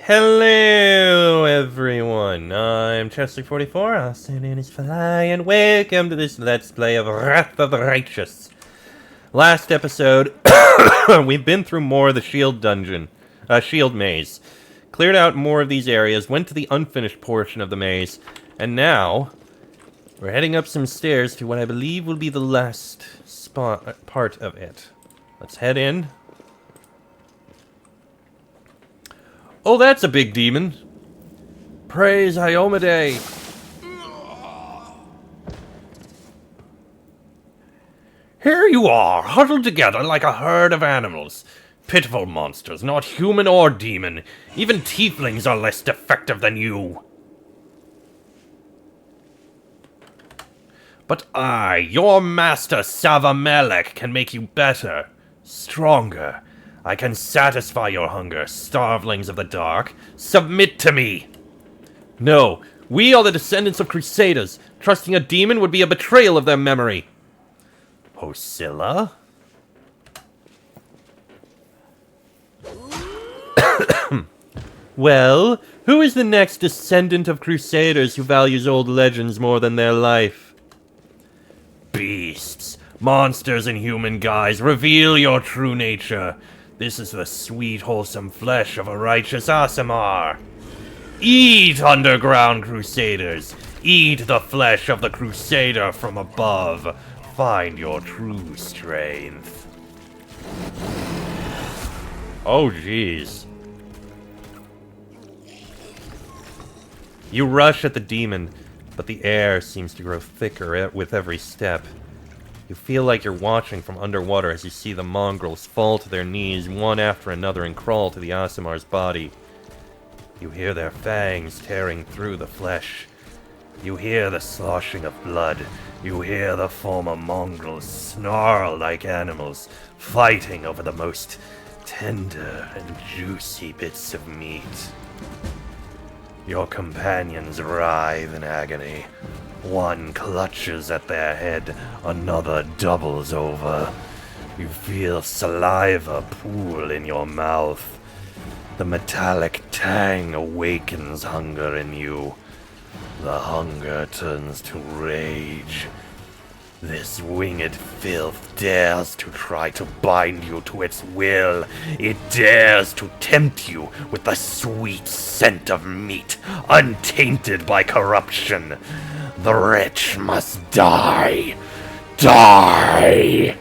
Hello, everyone. I'm Chester44, also known as Fly, and welcome to this Let's Play of Wrath of the Righteous. Last episode, we've been through more of the Shield Dungeon, Shield Maze, cleared out more of these areas, went to the unfinished portion of the maze, and now we're heading up some stairs to what I believe will be the last part of it. Let's head in. Oh, that's a big demon. Praise Iomade. Here you are, huddled together like a herd of animals. Pitiful monsters, not human or demon. Even tieflings are less defective than you. But I, your master Savamelech, can make you better, stronger. I can satisfy your hunger, starvelings of the dark. Submit to me! No, we are the descendants of Crusaders. Trusting a demon would be a betrayal of their memory. Hosilla? Well, who is the next descendant of Crusaders who values old legends more than their life? Beasts, monsters in human guise, reveal your true nature. This is the sweet, wholesome flesh of a righteous Aasimar. Eat, underground Crusaders. Eat the flesh of the Crusader from above. Find your true strength. Oh, jeez. You rush at the demon, but the air seems to grow thicker with every step. You feel like you're watching from underwater as you see the mongrels fall to their knees one after another and crawl to the Aasimar's body. You hear their fangs tearing through the flesh. You hear the sloshing of blood. You hear the former mongrels snarl like animals, fighting over the most tender and juicy bits of meat. Your companions writhe in agony. One clutches at their head, another doubles over. You feel saliva pool in your mouth. The metallic tang awakens hunger in you. The hunger turns to rage. This winged filth dares to try to bind you to its will. It dares to tempt you with the sweet scent of meat, untainted by corruption. The wretch must die. Die!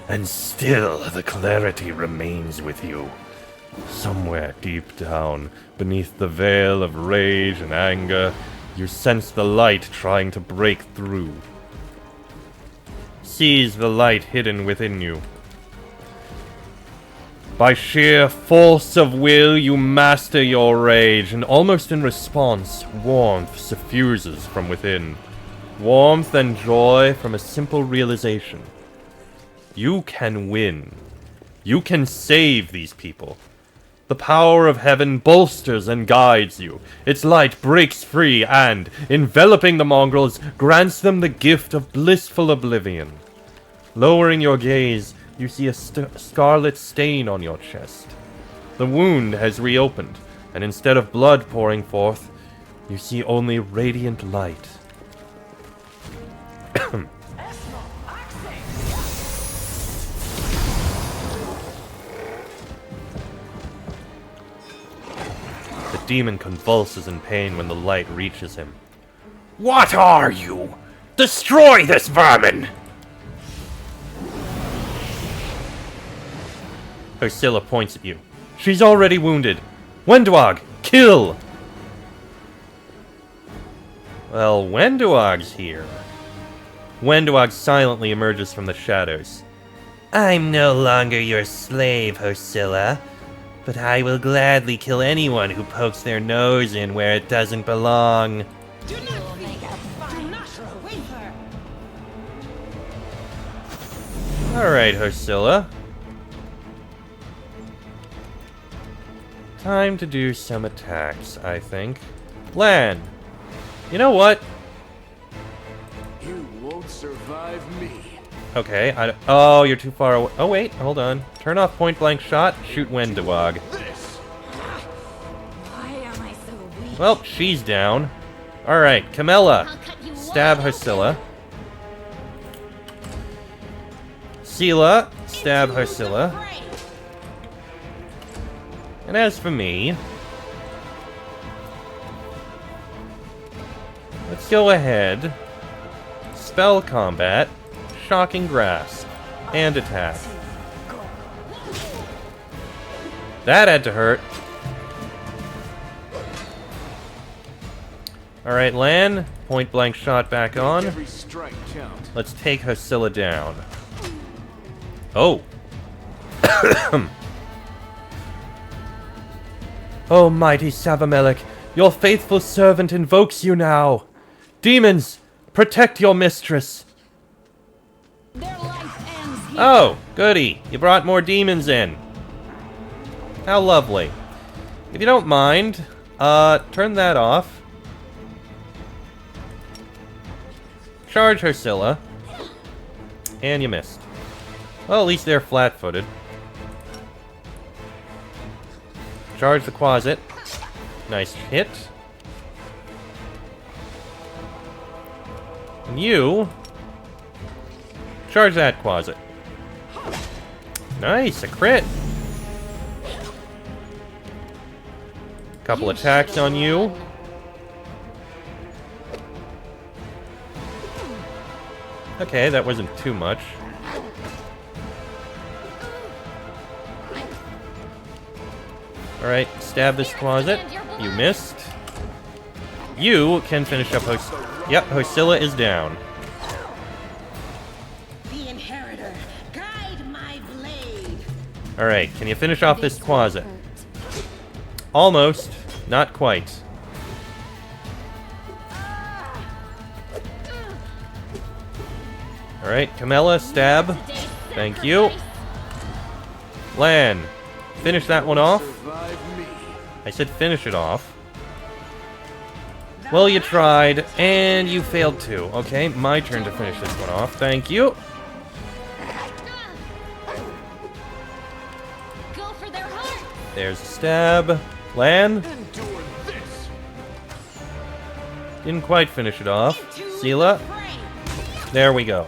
And still the clarity remains with you. Somewhere deep down, beneath the veil of rage and anger, you sense the light trying to break through. Seize the light hidden within you. By sheer force of will, you master your rage, and almost in response, warmth suffuses from within. Warmth and joy from a simple realization. You can win. You can save these people. The power of heaven bolsters and guides you. Its light breaks free and, enveloping the mongrels, grants them the gift of blissful oblivion. Lowering your gaze, you see a scarlet stain on your chest. The wound has reopened, and instead of blood pouring forth, you see only radiant light. The demon convulses in pain when the light reaches him. What are you? Destroy this vermin! Ursula points at you. She's already wounded. Wenduag, kill! Well, Wenduag's here. Wenduag silently emerges from the shadows. I'm no longer your slave, Ursula, but I will gladly kill anyone who pokes their nose in where it doesn't belong. Do not waver! Alright, Ursula. Time to do some attacks, I think. Lan! You know what? You won't survive me. Okay, oh, you're too far away. Oh, wait, hold on. Turn off point-blank shot, shoot Wenduag. This. Well, she's down. Alright, Camilla. I'll cut you Stab wide Hosilla. Sela. Stab into the Hosilla. fray. And as for me, let's go ahead. Spell combat, shocking grasp, and attack. That had to hurt. Alright, Lan, point blank shot back on. Every strike count. Let's take Hosilla down. Oh. Oh, mighty Savamelech, your faithful servant invokes you now. Demons, protect your mistress. Their life ends here. Oh, goody. You brought more demons in. How lovely. If you don't mind, turn that off. Charge Hosilla. And you missed. Well, at least they're flat-footed. Charge the Quasit. Nice hit. And you... charge that Quasit. Nice, a crit. Couple attacks on you. Okay, that wasn't too much. Alright, stab this closet. You missed. You can finish up Yep, Hosilla is down. The inheritor, guide my blade. Alright, can you finish off this closet? Almost. Not quite. Alright, Camilla, stab. Thank you. Lan, finish that one off. Survive me. I said finish it off. Well, you tried, and you failed too. Okay, my turn to finish this one off. Thank you. Go for their heart. There's a stab. Lan, Endure this. didn't quite finish it off. Into Sela, the fray. there we go.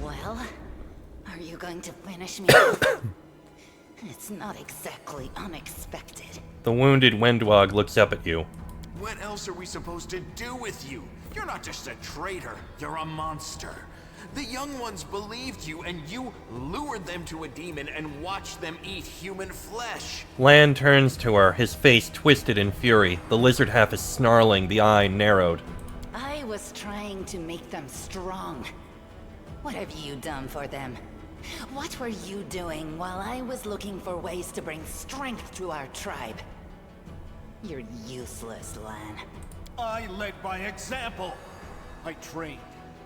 Well, are you going to finish me? It's not exactly unexpected. The wounded Wendwog looks up at you. What else are we supposed to do with you? You're not just a traitor, you're a monster. The young ones believed you, and you lured them to a demon and watched them eat human flesh. Lan turns to her, his face twisted in fury. The lizard half is snarling, the eye narrowed. I was trying to make them strong. What have you done for them? What were you doing while I was looking for ways to bring strength to our tribe? You're useless, Lan. I led by example. I trained.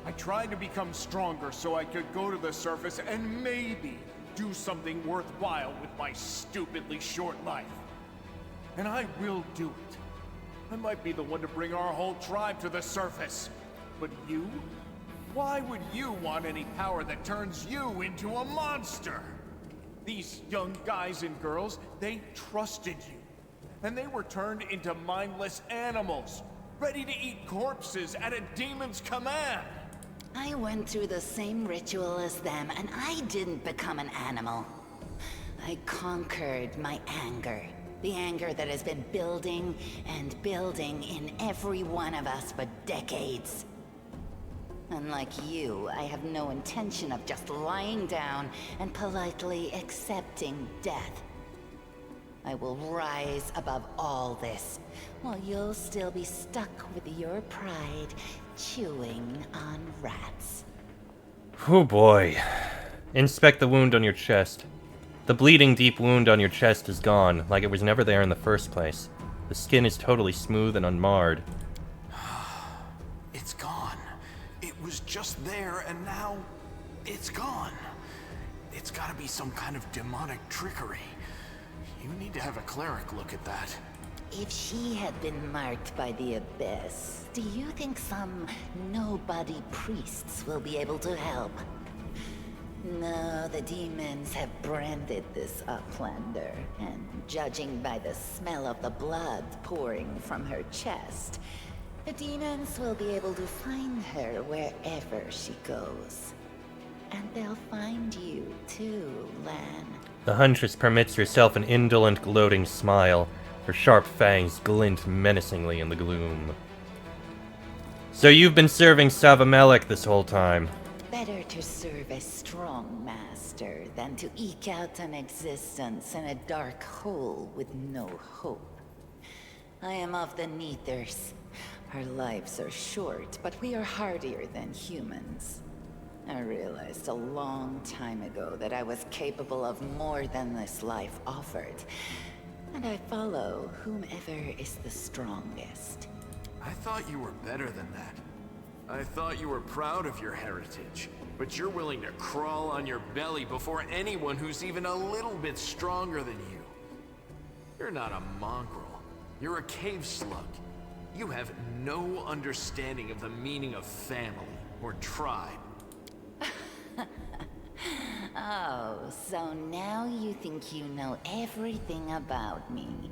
I tried to become stronger so I could go to the surface and maybe do something worthwhile with my stupidly short life. And I will do it. I might be the one to bring our whole tribe to the surface. But you? Why would you want any power that turns you into a monster? These young guys and girls, they trusted you. And they were turned into mindless animals, ready to eat corpses at a demon's command. I went through the same ritual as them, and I didn't become an animal. I conquered my anger. The anger that has been building and building in every one of us for decades. Unlike you, I have no intention of just lying down and politely accepting death. I will rise above all this, while you'll still be stuck with your pride, chewing on rats. Oh boy. Inspect the wound on your chest. The bleeding deep wound on your chest is gone, like it was never there in the first place. The skin is totally smooth and unmarred. It's gone. It was just there, and now it's gone. It's gotta be some kind of demonic trickery. You need to have a cleric look at that. If she had been marked by the Abyss, do you think some nobody priests will be able to help? No, the demons have branded this uplander, and judging by the smell of the blood pouring from her chest, the demons will be able to find her wherever she goes. And they'll find you too, Lan. The Huntress permits herself an indolent, gloating smile. Her sharp fangs glint menacingly in the gloom. So you've been serving Savamelek this whole time. Better to serve a strong master than to eke out an existence in a dark hole with no hope. I am of the Neethers. Our lives are short, but we are hardier than humans. I realized a long time ago that I was capable of more than this life offered, and I follow whomever is the strongest. I thought you were better than that. I thought you were proud of your heritage, but you're willing to crawl on your belly before anyone who's even a little bit stronger than you. You're not a mongrel. You're a cave slug. You have no understanding of the meaning of family or tribe. Oh, so now you think you know everything about me.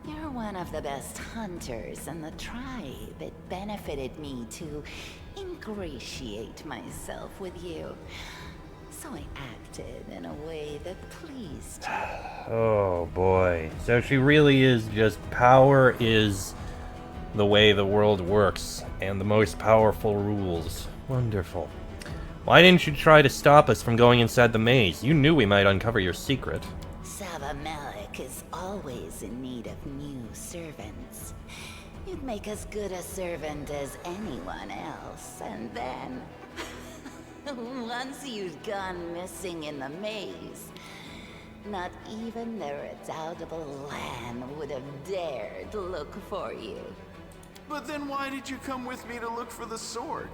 You're one of the best hunters in the tribe. It benefited me to ingratiate myself with you. So I acted in a way that pleased you. Oh boy. So she really is just power is the way the world works, and the most powerful rules. Wonderful. Why didn't you try to stop us from going inside the maze? You knew we might uncover your secret. Savamelek is always in need of new servants. You'd make as good a servant as anyone else, and then... once you'd gone missing in the maze, not even the redoubtable Lan would have dared look for you. But then why did you come with me to look for the sword?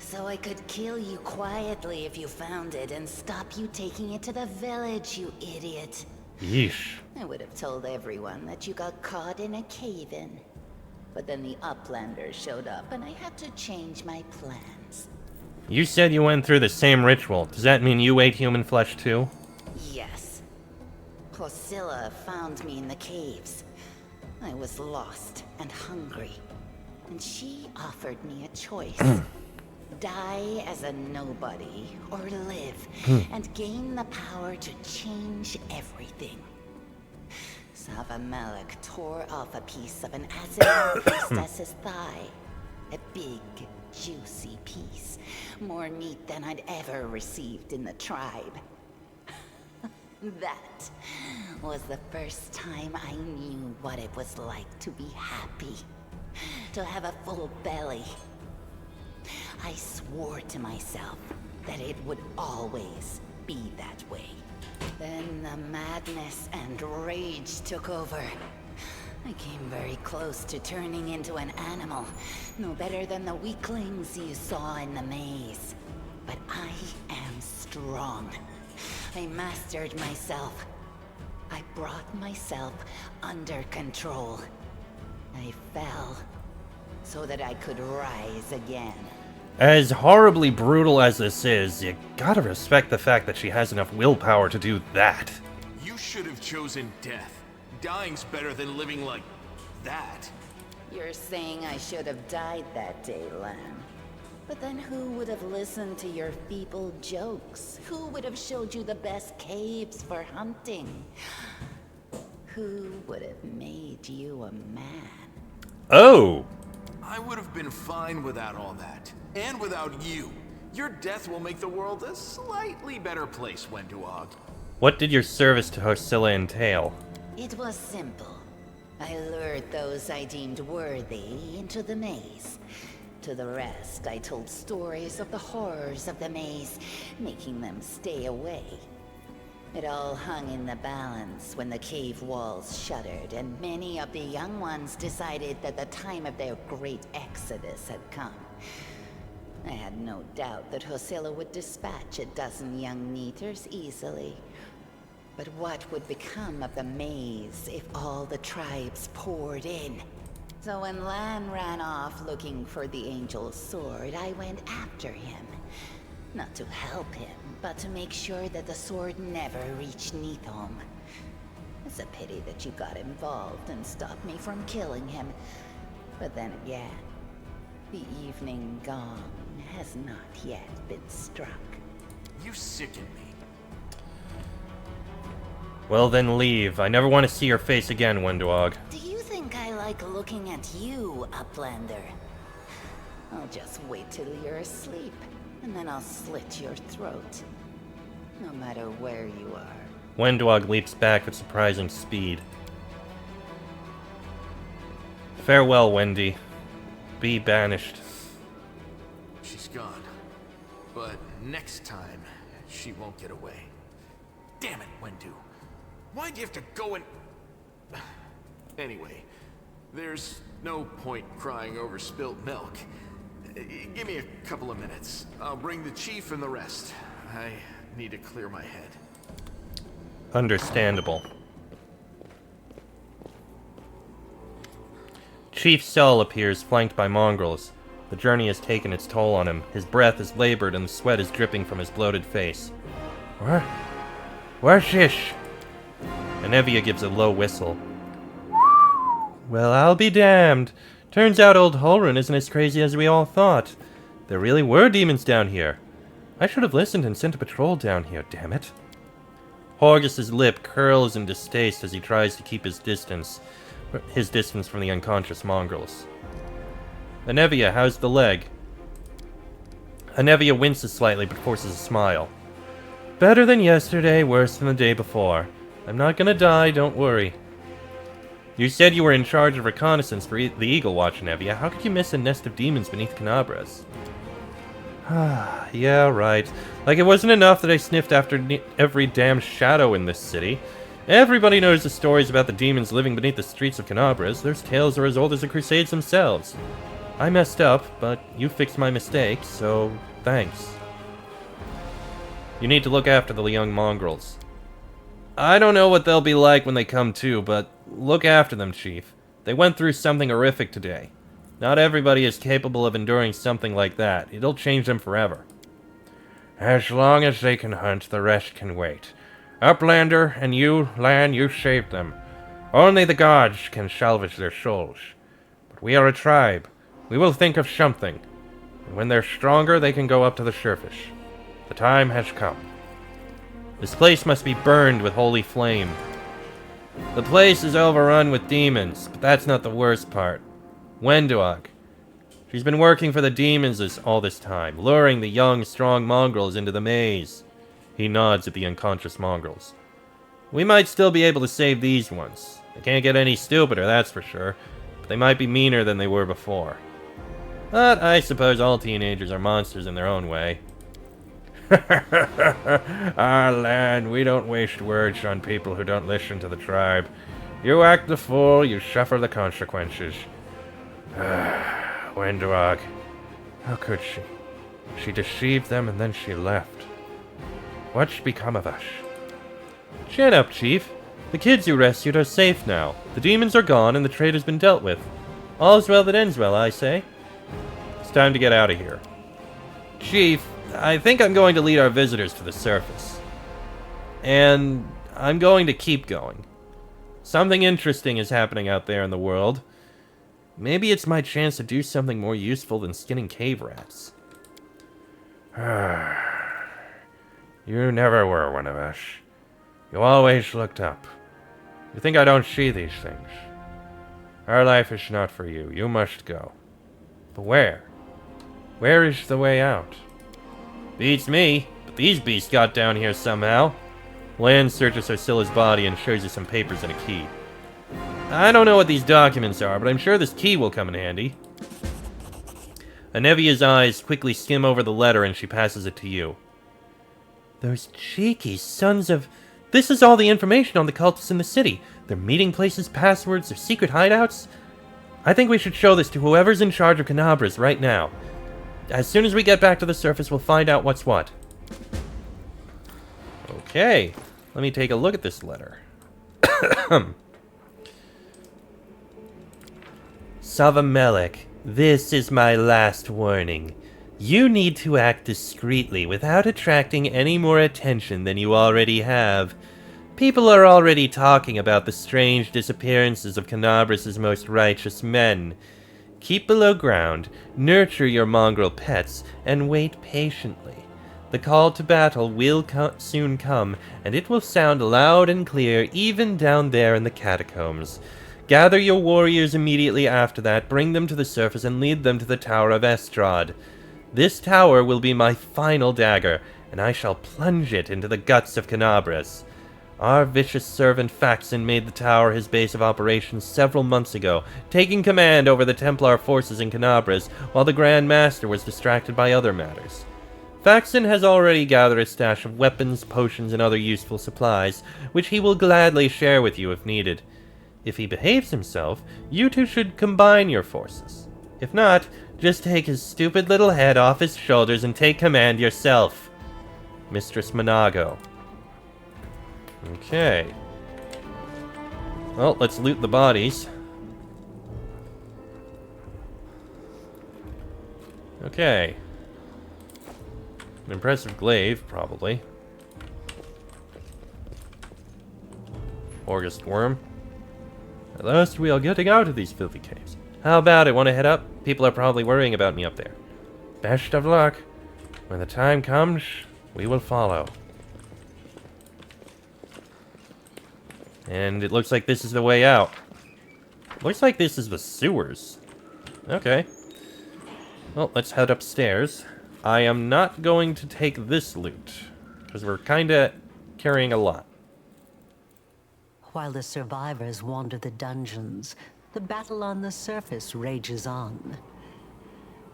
So I could kill you quietly if you found it and stop you taking it to the village, you idiot. Yeesh. I would have told everyone that you got caught in a cave-in. But then the Uplanders showed up and I had to change my plans. You said you went through the same ritual. Does that mean you ate human flesh too? Yes. Hosilla found me in the caves. I was lost and hungry. And she offered me a choice. Die as a nobody, or live, and gain the power to change everything. Savamelek tore off a piece of an Azimuth priestess's thigh. A big, juicy piece. More meat than I'd ever received in the tribe. That was the first time I knew what it was like to be happy. To have a full belly. I swore to myself that it would always be that way. Then the madness and rage took over. I came very close to turning into an animal, no better than the weaklings you saw in the maze. But I am strong. I mastered myself. I brought myself under control. I fell so that I could rise again. As horribly brutal as this is, you gotta respect the fact that she has enough willpower to do that. You should have chosen death. Dying's better than living like that. You're saying I should have died that day, Lamb. But then who would have listened to your feeble jokes? Who would have showed you the best caves for hunting? Who would have made you a man? Oh! I would have been fine without all that. And without you. Your death will make the world a slightly better place, Wenduog. What did your service to Hosilla entail? It was simple. I lured those I deemed worthy into the maze. To the rest, I told stories of the horrors of the maze, making them stay away. It all hung in the balance when the cave walls shuttered, and many of the young ones decided that the time of their great exodus had come. I had no doubt that Hosilla would dispatch a dozen young Neeters easily. But what would become of the maze if all the tribes poured in? So when Lan ran off looking for the Angel's sword, I went after him. Not to help him, but to make sure that the sword never reached Neathholm. It's a pity that you got involved and stopped me from killing him. But then again, the evening gong has not yet been struck. You sicken me. Well then leave. I never want to see your face again, Wendog. Do you think I like looking at you, Uplander? I'll just wait till you're asleep, and then I'll slit your throat. No matter where you are. Wendog leaps back with surprising speed. Farewell, Wendy. Be banished. She's gone. But next time, she won't get away. Damn it, Wendu. Why'd you have to go and... Anyway, there's no point crying over spilt milk. Give me a couple of minutes. I'll bring the chief and the rest. I need to clear my head. Understandable. Chief Cell appears, flanked by mongrels. The journey has taken its toll on him. His breath is labored and the sweat is dripping from his bloated face. Where's Shish? Anevia gives a low whistle. Well, I'll be damned. Turns out old Holrun isn't as crazy as we all thought. There really were demons down here. I should have listened and sent a patrol down here, damn it. Horgus's lip curls in distaste as he tries to keep his distance from the unconscious mongrels. Anevia, how's the leg? Anevia winces slightly but forces a smile. Better than yesterday, worse than the day before. I'm not gonna die, don't worry. You said you were in charge of reconnaissance for the Eagle Watch, Anevia. How could you miss a nest of demons beneath Canabras? Yeah, right. Like it wasn't enough that I sniffed after every damn shadow in this city. Everybody knows the stories about the demons living beneath the streets of Canabras. Those tales are as old as the Crusades themselves. I messed up, but you fixed my mistake, so thanks. You need to look after the young mongrels. I don't know what they'll be like when they come to, but look after them, Chief. They went through something horrific today. Not everybody is capable of enduring something like that. It'll change them forever. As long as they can hunt, the rest can wait. Uplander, and you, Lan, you saved them. Only the gods can salvage their souls. But we are a tribe. We will think of something. And when they're stronger, they can go up to the surface. The time has come. This place must be burned with holy flame. The place is overrun with demons, but that's not the worst part. Wenduag. She's been working for the demons all this time, luring the young, strong mongrels into the maze. He nods at the unconscious mongrels. We might still be able to save these ones. They can't get any stupider, that's for sure, but they might be meaner than they were before. But I suppose all teenagers are monsters in their own way. Ah, Lan, we don't waste words on people who don't listen to the tribe. You act the fool, you suffer the consequences. Wenduag. How could she? She deceived them and then she left. What's become of us? Chin up, Chief. The kids you rescued are safe now. The demons are gone and the trade has been dealt with. All's well that ends well, I say. It's time to get out of here. Chief, I think I'm going to lead our visitors to the surface. And I'm going to keep going. Something interesting is happening out there in the world. Maybe it's my chance to do something more useful than skinning cave rats. You never were one of us. You always looked up. You think I don't see these things? Our life is not for you. You must go. But where? Where is the way out? Beats me, but these beasts got down here somehow. Lan searches Arcilla's body and shows you some papers and a key. I don't know what these documents are, but I'm sure this key will come in handy. Anevia's eyes quickly skim over the letter and she passes it to you. Those cheeky sons of... This is all the information on the cultists in the city. Their meeting places, passwords, their secret hideouts. I think we should show this to whoever's in charge of Canabras right now. As soon as we get back to the surface, we'll find out what's what. Okay, let me take a look at this letter. Savamelek, this is my last warning. You need to act discreetly without attracting any more attention than you already have. People are already talking about the strange disappearances of Cannabris's most righteous men. Keep below ground, nurture your mongrel pets, and wait patiently. The call to battle will soon come, and it will sound loud and clear even down there in the catacombs. Gather your warriors immediately after that, bring them to the surface, and lead them to the Tower of Estrad. This tower will be my final dagger, and I shall plunge it into the guts of Cannabris. Our vicious servant Faxon made the tower his base of operations several months ago, taking command over the Templar forces in Cannabris while the Grand Master was distracted by other matters. Faxon has already gathered a stash of weapons, potions, and other useful supplies, which he will gladly share with you if needed. If he behaves himself, you two should combine your forces. If not, just take his stupid little head off his shoulders and take command yourself. Mistress Monago. Okay. Well, let's loot the bodies. Okay. An impressive glaive, probably. August worm. At last we are getting out of these filthy caves. How about it? Want to head up? People are probably worrying about me up there. Best of luck. When the time comes, we will follow. And it looks like this is the way out. Looks like this is the sewers. Okay. Well, let's head upstairs. I am not going to take this loot, because we're kinda carrying a lot. While the survivors wander the dungeons, the battle on the surface rages on.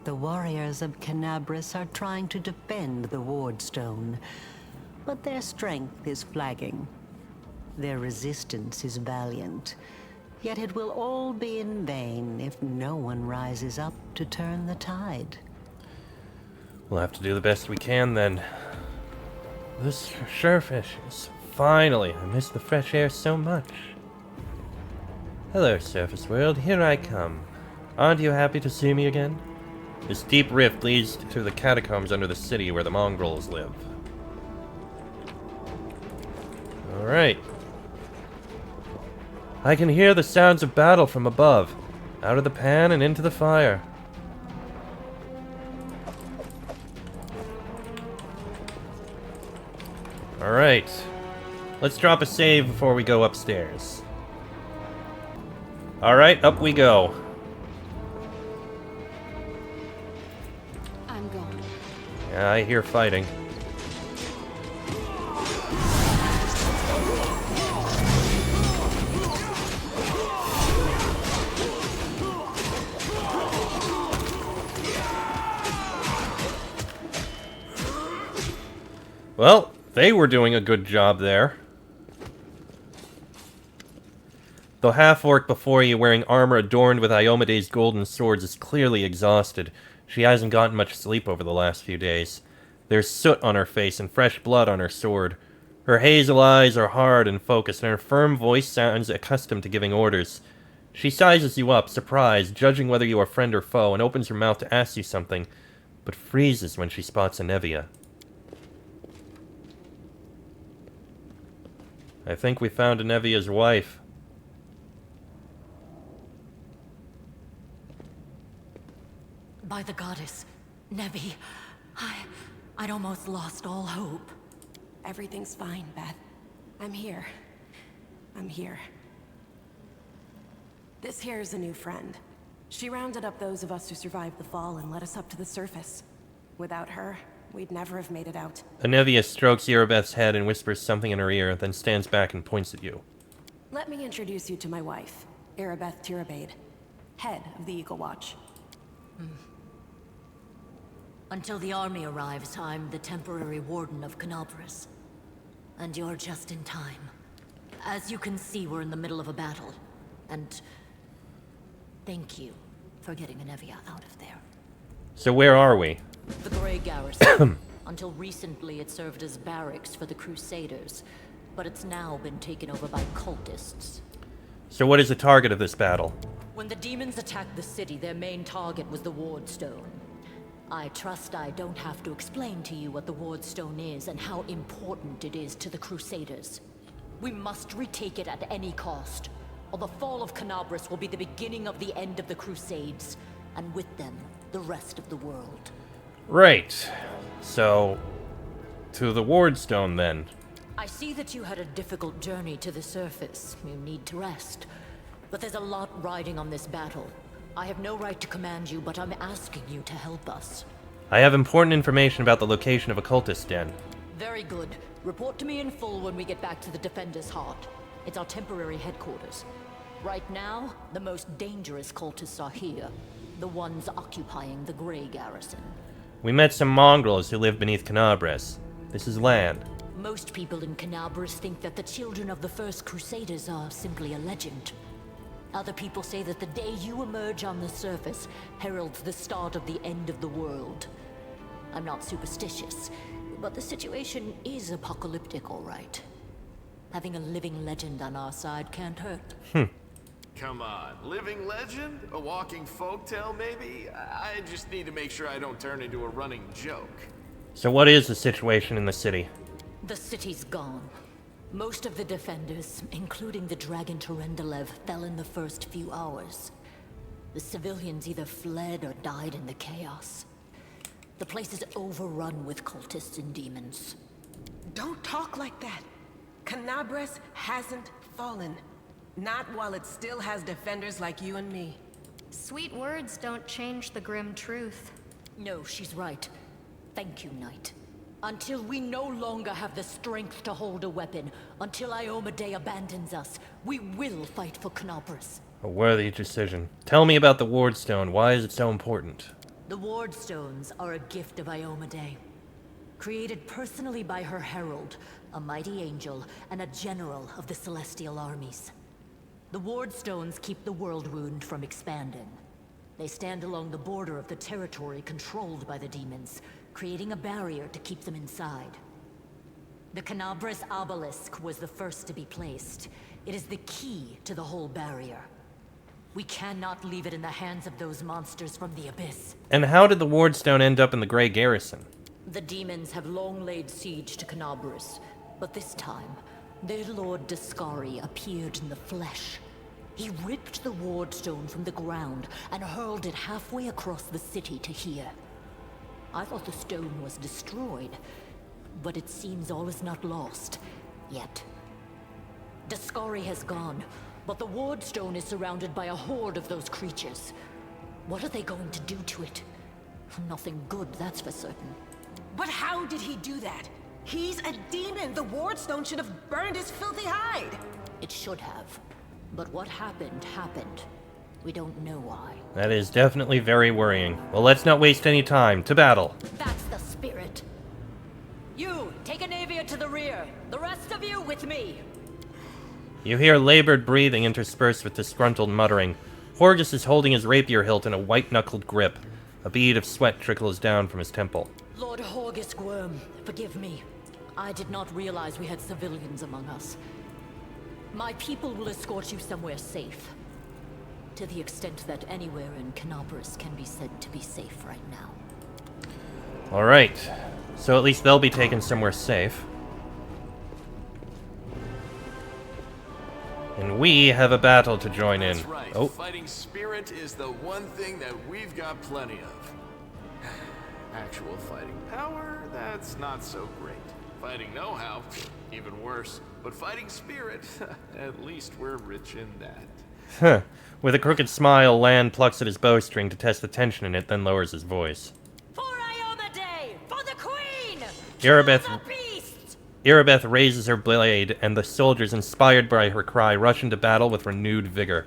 The warriors of Cannabris are trying to defend the Wardstone, but their strength is flagging. Their resistance is valiant, yet it will all be in vain if no one rises up to turn the tide. We'll have to do the best we can then. This surefish is finally. I miss the fresh air so much. Hello, surface world. Here I come. Aren't you happy to see me again? This deep rift leads to the catacombs under the city where the mongrels live. Alright. I can hear the sounds of battle from above. Out of the pan and into the fire. Alright. Let's drop a save before we go upstairs. Alright, up we go. I'm going. Yeah, I hear fighting. Well, they were doing a good job there. The half-orc before you wearing armor adorned with Iomede's golden swords is clearly exhausted. She hasn't gotten much sleep over the last few days. There's soot on her face and fresh blood on her sword. Her hazel eyes are hard and focused, and her firm voice sounds accustomed to giving orders. She sizes you up, surprised, judging whether you are friend or foe, and opens her mouth to ask you something, but freezes when she spots Anevia. I think we found Anevia's wife. By the goddess, Nevi, I'd almost lost all hope. Everything's fine, Beth. I'm here. I'm here. This here is a new friend. She rounded up those of us who survived the fall and led us up to the surface. Without her, we'd never have made it out. Anevia strokes Erebeth's head and whispers something in her ear, then stands back and points at you. Let me introduce you to my wife, Erebeth Tirabade, head of the Eagle Watch. Until the army arrives, I'm the temporary warden of Cannabris. And you're just in time. As you can see, we're in the middle of a battle. And thank you for getting Anevia out of there. So where are we? The Grey Garrison. Until recently, it served as barracks for the Crusaders. But it's now been taken over by cultists. So what is the target of this battle? When the demons attacked the city, their main target was the Wardstone. I trust I don't have to explain to you what the Wardstone is and how important it is to the Crusaders. We must retake it at any cost, or the fall of Cannabris will be the beginning of the end of the Crusades, and with them, the rest of the world. Right. So, to the Wardstone then. I see that you had a difficult journey to the surface. You need to rest. But there's a lot riding on this battle. I have no right to command you, but I'm asking you to help us. I have important information about the location of a cultist den. Very good. Report to me in full when we get back to the Defender's Heart. It's our temporary headquarters. Right now, the most dangerous cultists are here. The ones occupying the Grey Garrison. We met some mongrels who live beneath Cannabris. This is land. Most people in Cannabris think that the children of the First Crusaders are simply a legend. Other people say that the day you emerge on the surface heralds the start of the end of the world. I'm not superstitious, but the situation is apocalyptic, all right. Having a living legend on our side can't hurt. Come on, living legend? A walking folktale, maybe? I just need to make sure I don't turn into a running joke. So what is the situation in the city? The city's gone. Most of the defenders, including the Dragon Terendelev, fell in the first few hours. The civilians either fled or died in the chaos. The place is overrun with cultists and demons. Don't talk like that. Cannabris hasn't fallen. Not while it still has defenders like you and me. Sweet words don't change the grim truth. No, she's right. Thank you, Knight. Until we no longer have the strength to hold a weapon, until Iomedae abandons us, we will fight for Cannabris. A worthy decision. Tell me about the Wardstone. Why is it so important? The Wardstones are a gift of Iomedae. Created personally by her herald, a mighty angel, and a general of the Celestial armies. The Wardstones keep the World Wound from expanding. They stand along the border of the territory controlled by the demons, creating a barrier to keep them inside. The Cannabris Obelisk was the first to be placed. It is the key to the whole barrier. We cannot leave it in the hands of those monsters from the Abyss. And how did the Wardstone end up in the Grey Garrison? The demons have long laid siege to Cannabris, but this time, their lord Dascari appeared in the flesh. He ripped the Wardstone from the ground and hurled it halfway across the city to here. I thought the stone was destroyed, but it seems all is not lost, yet. Dascari has gone, but the Wardstone is surrounded by a horde of those creatures. What are they going to do to it? Nothing good, that's for certain. But how did he do that? He's a demon! The Wardstone should have burned his filthy hide! It should have. But what happened, happened. We don't know why. That is definitely very worrying. Well, let's not waste any time. To battle. That's the spirit. You, take Anavia to the rear. The rest of you with me. You hear labored breathing interspersed with disgruntled muttering. Horgus is holding his rapier hilt in a white-knuckled grip. A bead of sweat trickles down from his temple. Lord Horgus Gwyrm, forgive me. I did not realize we had civilians among us. My people will escort you somewhere safe. To the extent that anywhere in Cannabris can be said to be safe right now. Alright. So at least they'll be taken somewhere safe. And we have a battle to join in. That's right. Oh. Fighting spirit is the one thing that we've got plenty of. Actual fighting power, that's not so great. Fighting know-how, even worse. But fighting spirit, at least we're rich in that. Huh. With a crooked smile, Lan plucks at his bowstring to test the tension in it, then lowers his voice. For Iomedae! For the Queen! Irabeth raises her blade, and the soldiers, inspired by her cry, rush into battle with renewed vigor.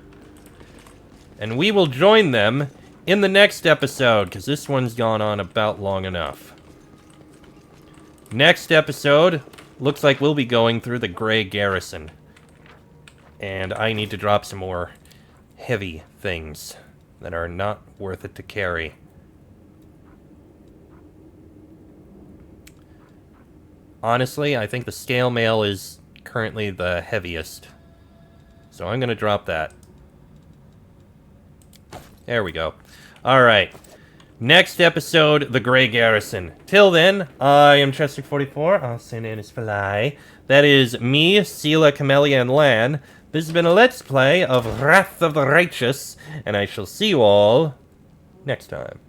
And we will join them in the next episode, because this one's gone on about long enough. Next episode, looks like we'll be going through the Grey Garrison. And I need to drop some more heavy things that are not worth it to carry. Honestly, I think the scale mail is currently the heaviest. So I'm going to drop that. There we go. Alright. Next episode, The Grey Garrison. Till then, I am Chester44. Also known as Fly. That is me, Sela, Camellia, and Lan. This has been a Let's Play of Wrath of the Righteous, and I shall see you all next time.